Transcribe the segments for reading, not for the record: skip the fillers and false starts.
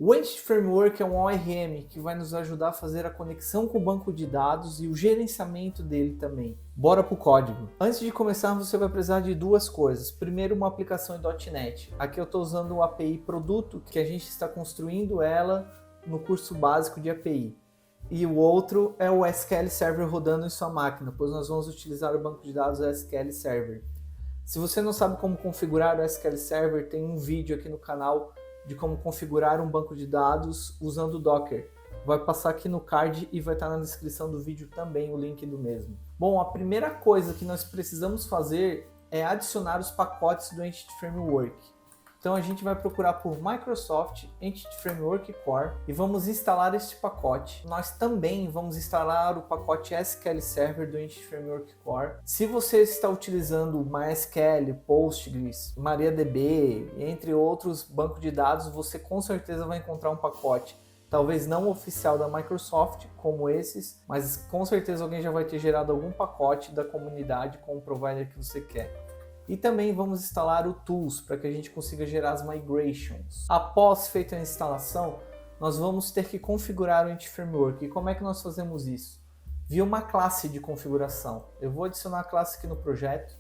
O Entity Framework é um ORM que vai nos ajudar a fazer a conexão com o banco de dados e o gerenciamento dele também. Bora pro código. Antes de começar, você vai precisar de duas coisas. Primeiro, uma aplicação em .NET. Aqui eu estou usando o API Produto, que a gente está construindo ela no curso básico de API. E o outro é o SQL Server rodando em sua máquina, pois nós vamos utilizar o banco de dados SQL Server. Se você não sabe como configurar o SQL Server, tem um vídeo aqui no canal de como configurar um banco de dados usando o Docker. Vai passar aqui no card e vai estar na descrição do vídeo também o link do mesmo. Bom, a primeira coisa que nós precisamos fazer é adicionar os pacotes do Entity Framework. Então a gente vai procurar por Microsoft Entity Framework Core e vamos instalar este pacote. Nós também vamos instalar o pacote SQL Server do Entity Framework Core. Se você está utilizando MySQL, Postgres, MariaDB, entre outros bancos de dados, você com certeza vai encontrar um pacote. Talvez não oficial da Microsoft, como esses, mas com certeza alguém já vai ter gerado algum pacote da comunidade com o provider que você quer. E também vamos instalar o Tools para que a gente consiga gerar as migrations. Após feita a instalação, nós vamos ter que configurar o Entity Framework. E como é que nós fazemos isso? Via uma classe de configuração. Eu vou adicionar a classe aqui no projeto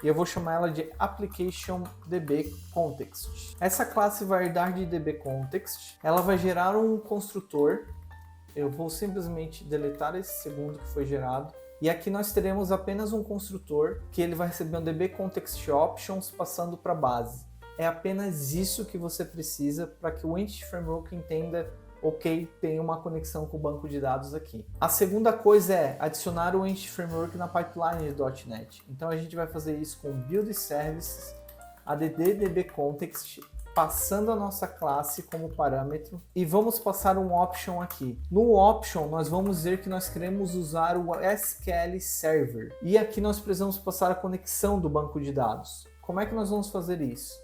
e eu vou chamar ela de ApplicationDBContext. Essa classe vai herdar de DBContext. Ela vai gerar um construtor. Eu vou simplesmente deletar esse segundo que foi gerado. E aqui nós teremos apenas um construtor que ele vai receber um DBContextOptions passando para a base. É apenas isso que você precisa para que o Entity Framework entenda, ok, tem uma conexão com o banco de dados aqui. A segunda coisa é adicionar o Entity Framework na pipeline de .NET. Então a gente vai fazer isso com build services, add DBContext, passando a nossa classe como parâmetro e vamos passar um option aqui. No option nós vamos dizer que nós queremos usar o SQL Server e aqui nós precisamos passar a conexão do banco de dados. Como é que nós vamos fazer isso?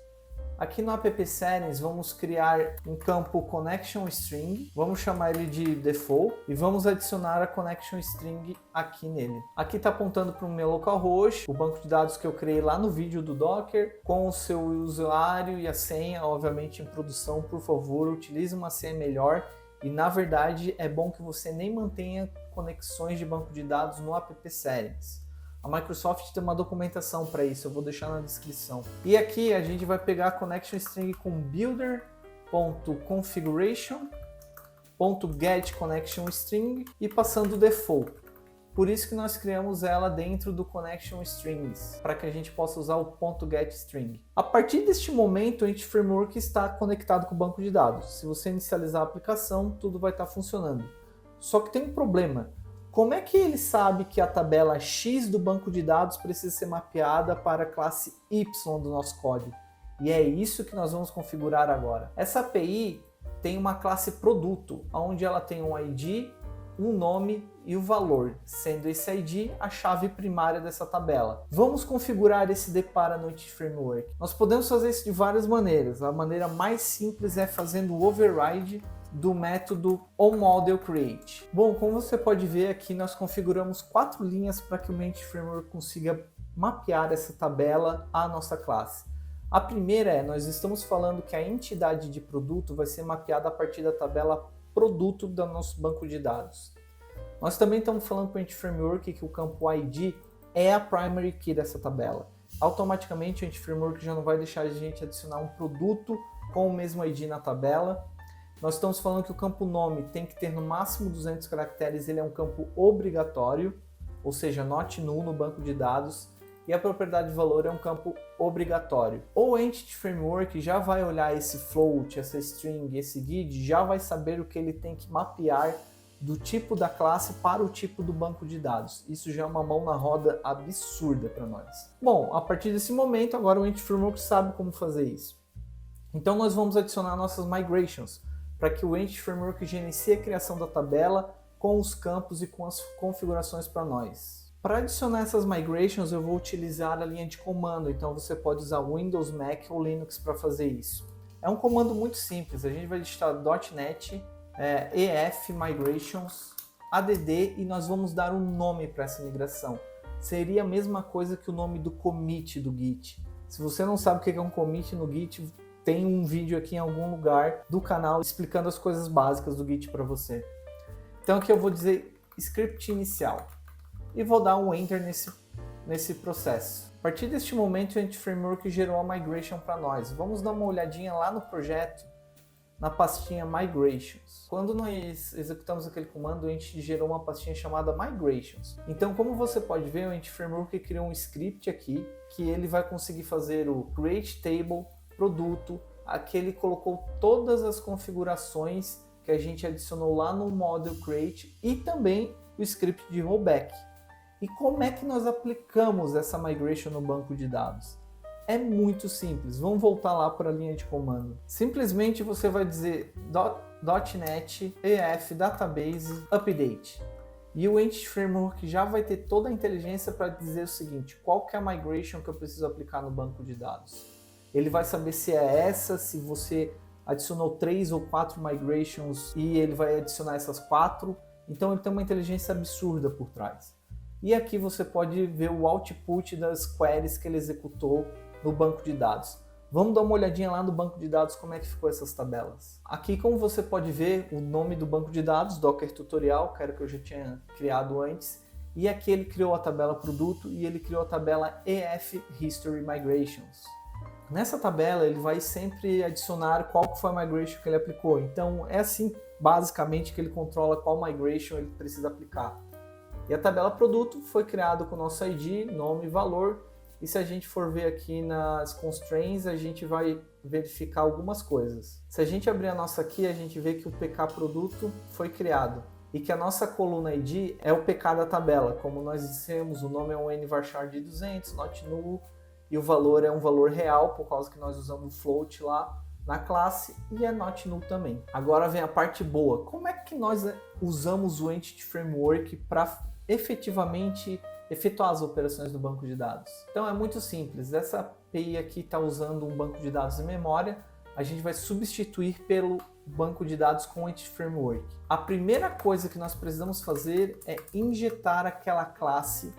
Aqui no app settings vamos criar um campo connection string, vamos chamar ele de default e vamos adicionar a connection string aqui nele. Aqui está apontando para o meu localhost, o banco de dados que eu criei lá no vídeo do Docker, com o seu usuário e a senha, obviamente em produção, por favor, utilize uma senha melhor e na verdade é bom que você nem mantenha conexões de banco de dados no app settings. A Microsoft tem uma documentação para isso, eu vou deixar na descrição. E aqui a gente vai pegar a connection string com builder.configuration.getConnectionString e passando o default. Por isso que nós criamos ela dentro do connection strings, para que a gente possa usar o .getString. A partir deste momento, o Entity Framework está conectado com o banco de dados. Se você inicializar a aplicação, tudo vai estar funcionando. Só que tem um problema. Como é que ele sabe que a tabela X do banco de dados precisa ser mapeada para a classe Y do nosso código? E é isso que nós vamos configurar agora. Essa API tem uma classe produto, onde ela tem um ID, um nome e o valor, sendo esse ID a chave primária dessa tabela. Vamos configurar esse depara no Entity Framework. Nós podemos fazer isso de várias maneiras. A maneira mais simples é fazendo o override do método onModelCreate. Bom, como você pode ver aqui, nós configuramos 4 linhas para que o Entity Framework consiga mapear essa tabela à nossa classe. A primeira é, nós estamos falando que a entidade de produto vai ser mapeada a partir da tabela produto do nosso banco de dados. Nós também estamos falando para o Entity Framework que o campo ID é a primary key dessa tabela. Automaticamente o Entity Framework já não vai deixar a gente adicionar um produto com o mesmo ID na tabela. Nós estamos falando que o campo nome tem que ter no máximo 200 caracteres, ele é um campo obrigatório, ou seja, not null no banco de dados, e a propriedade de valor é um campo obrigatório. O Entity Framework já vai olhar esse float, essa string, esse guide, já vai saber o que ele tem que mapear do tipo da classe para o tipo do banco de dados. Isso já é uma mão na roda absurda para nós. Bom, a partir desse momento, agora o Entity Framework sabe como fazer isso. Então nós vamos adicionar nossas migrations, para que o Entity Framework gerencie a criação da tabela com os campos e com as configurações para nós. Para adicionar essas migrations eu vou utilizar a linha de comando, então você pode usar Windows, Mac ou Linux para fazer isso. É um comando muito simples, a gente vai digitar .NET, EF Migrations, ADD e nós vamos dar um nome para essa migração. Seria a mesma coisa que o nome do commit do Git. Se você não sabe o que é um commit no Git, tem um vídeo aqui em algum lugar do canal explicando as coisas básicas do Git para você. Então aqui eu vou dizer script inicial e vou dar um enter nesse processo. A partir deste momento o Entity Framework gerou a migration para nós. Vamos dar uma olhadinha lá no projeto, na pastinha Migrations. Quando nós executamos aquele comando, a gente gerou uma pastinha chamada Migrations. Então, como você pode ver, o Entity Framework criou um script aqui, que ele vai conseguir fazer o Create Table, Produto. Aqui ele colocou todas as configurações que a gente adicionou lá no Model Create e também o script de rollback. E como é que nós aplicamos essa migration no banco de dados? É muito simples. Vamos voltar lá para a linha de comando. Simplesmente você vai dizer .NET EF Database Update. E o Entity Framework já vai ter toda a inteligência para dizer o seguinte: qual que é a migration que eu preciso aplicar no banco de dados. Ele vai saber se é essa, se você adicionou 3 ou 4 migrations e ele vai adicionar essas 4. Então ele tem uma inteligência absurda por trás. E aqui você pode ver o output das queries que ele executou no banco de dados. Vamos dar uma olhadinha lá no banco de dados como é que ficou essas tabelas. Aqui, como você pode ver, o nome do banco de dados, Docker Tutorial, que era o que eu já tinha criado antes. E aqui ele criou a tabela produto e ele criou a tabela EF History Migrations. Nessa tabela ele vai sempre adicionar qual foi a migration que ele aplicou. Então é assim basicamente que ele controla qual migration ele precisa aplicar. E a tabela produto foi criada com o nosso ID, nome e valor. E se a gente for ver aqui nas constraints, a gente vai verificar algumas coisas. Se a gente abrir a nossa aqui, a gente vê que o PK produto foi criado. E que a nossa coluna ID é o PK da tabela. Como nós dissemos, o nome é um nvarchar de 200, not null. E o valor é um valor real, por causa que nós usamos o float lá na classe. E é not null também. Agora vem a parte boa. Como é que nós usamos o Entity Framework para efetivamente efetuar as operações do banco de dados? Então é muito simples. Essa API aqui está usando um banco de dados em memória. A gente vai substituir pelo banco de dados com o Entity Framework. A primeira coisa que nós precisamos fazer é injetar aquela classe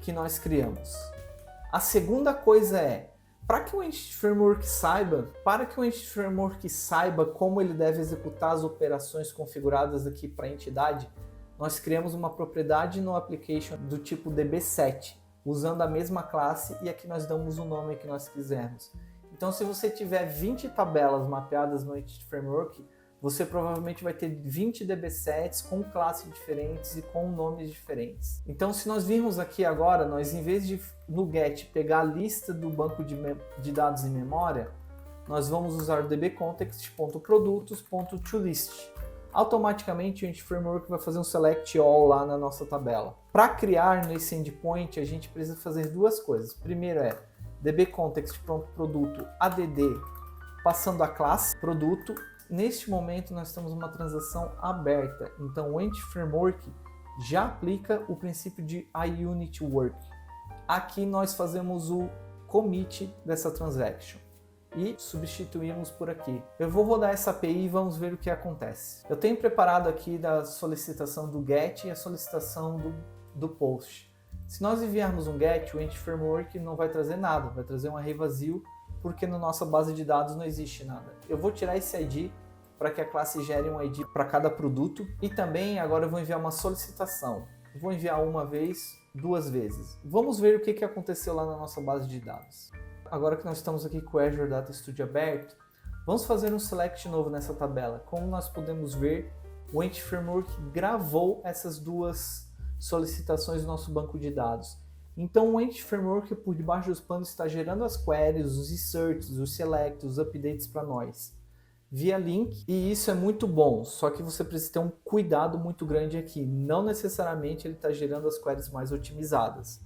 que nós criamos. A segunda coisa é, para que o Entity Framework saiba como ele deve executar as operações configuradas aqui para a entidade, nós criamos uma propriedade no application do tipo db7, usando a mesma classe, e aqui nós damos o nome que nós quisermos. Então, se você tiver 20 tabelas mapeadas no Entity Framework, você provavelmente vai ter 20 db7s com classes diferentes e com nomes diferentes. Então, se nós virmos aqui agora, nós em vez de no get pegar a lista do banco de dados em memória, nós vamos usar o dbcontext.produtos.tolist. Automaticamente o Entity Framework vai fazer um select all lá na nossa tabela. Para criar nesse endpoint, a gente precisa fazer duas coisas. Primeiro é dbcontext.produto add passando a classe produto. Neste momento nós temos uma transação aberta, então o Entity Framework já aplica o princípio de IUnitWork. Aqui nós fazemos o commit dessa transaction e substituímos por aqui. Eu vou rodar essa API e vamos ver o que acontece. Eu tenho preparado aqui da solicitação do GET e a solicitação do POST. Se nós enviarmos um GET, o Entity Framework não vai trazer nada, vai trazer um array vazio, porque na nossa base de dados não existe nada. Eu vou tirar esse ID para que a classe gere um ID para cada produto. E também agora eu vou enviar uma solicitação. Eu vou enviar uma vez, 2 vezes. Vamos ver o que aconteceu lá na nossa base de dados. Agora que nós estamos aqui com o Azure Data Studio aberto, vamos fazer um select novo nessa tabela. Como nós podemos ver, o Entity Framework gravou essas 2 solicitações do nosso banco de dados. Então o Entity Framework por debaixo dos panos está gerando as queries, os inserts, os selects, os updates para nós via link, e isso é muito bom, só que você precisa ter um cuidado muito grande aqui. Não necessariamente ele está gerando as queries mais otimizadas.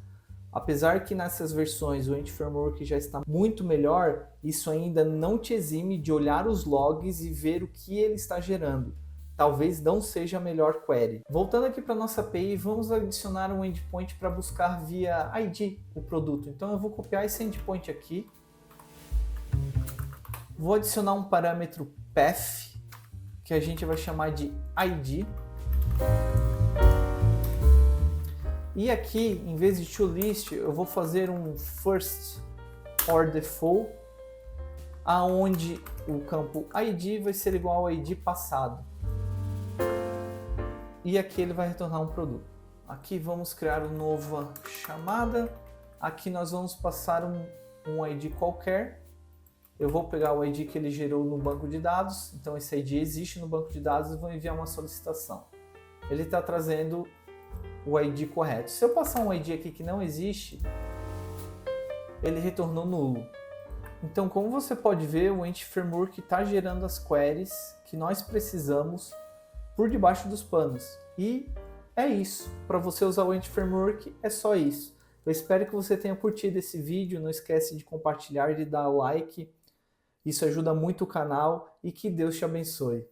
Apesar que nessas versões o Entity Framework já está muito melhor, isso ainda não te exime de olhar os logs e ver o que ele está gerando. Talvez não seja a melhor query. Voltando aqui para a nossa API, vamos adicionar um endpoint para buscar via ID o produto. Então eu vou copiar esse endpoint aqui. Vou adicionar um parâmetro path, que a gente vai chamar de ID. E aqui, em vez de toList, eu vou fazer um first or default. aonde o campo ID vai ser igual ao ID passado. E aqui ele vai retornar um produto. Aqui vamos criar uma nova chamada. Aqui nós vamos passar um ID qualquer. Eu vou pegar o ID que ele gerou no banco de dados. Então esse ID existe no banco de dados e vou enviar uma solicitação. Ele está trazendo o ID correto. Se eu passar um ID aqui que não existe, ele retornou nulo. Então, como você pode ver, o Entity Framework está gerando as queries que nós precisamos por debaixo dos panos. E é isso. Para você usar o Entity Framework, é só isso. Eu espero que você tenha curtido esse vídeo. Não esquece de compartilhar e de dar like. Isso ajuda muito o canal e que Deus te abençoe.